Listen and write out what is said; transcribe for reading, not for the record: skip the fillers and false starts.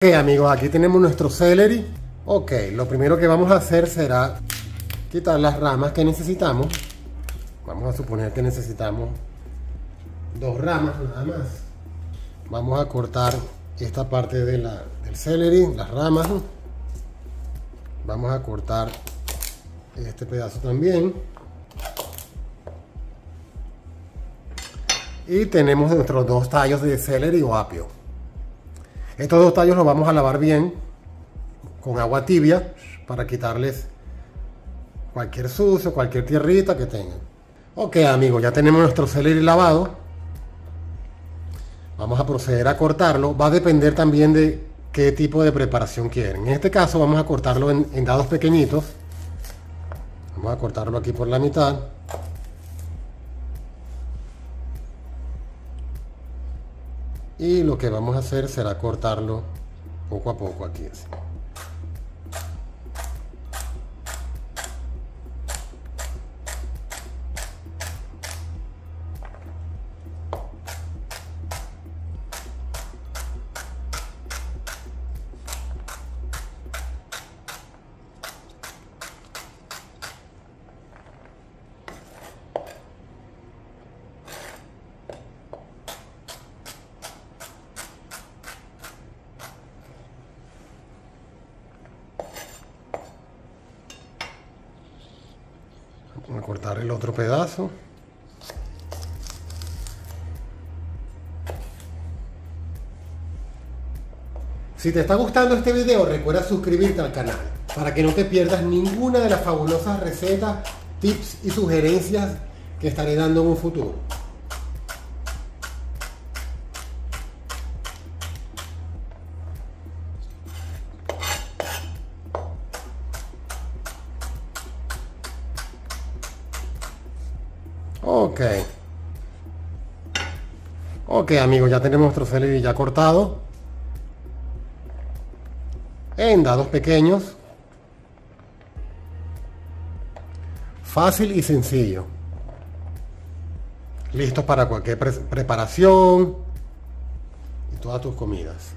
Ok amigos, aquí tenemos nuestro celery. Ok, lo primero que vamos a hacer será quitar las ramas que necesitamos. Vamos a suponer que necesitamos 2 ramas nada más. Vamos a cortar esta parte de del celery, las ramas. Vamos a cortar este pedazo también. Y tenemos nuestros 2 tallos de celery o apio. Estos 2 tallos los vamos a lavar bien con agua tibia para quitarles cualquier sucio, cualquier tierrita que tengan. Ok amigos, ya tenemos nuestro celery lavado. Vamos a proceder a cortarlo. Va a depender también de qué tipo de preparación quieren. En este caso vamos a cortarlo en dados pequeñitos. Vamos a cortarlo aquí por la mitad. Y lo que vamos a hacer será cortarlo poco a poco aquí así. Vamos a cortar el otro pedazo. Si te está gustando este video, recuerda suscribirte al canal para que no te pierdas ninguna de las fabulosas recetas, tips y sugerencias que estaré dando en un futuro. Ok amigos, ya tenemos nuestro celery ya cortado en dados pequeños. Fácil y sencillo. Listos para cualquier preparación y todas tus comidas.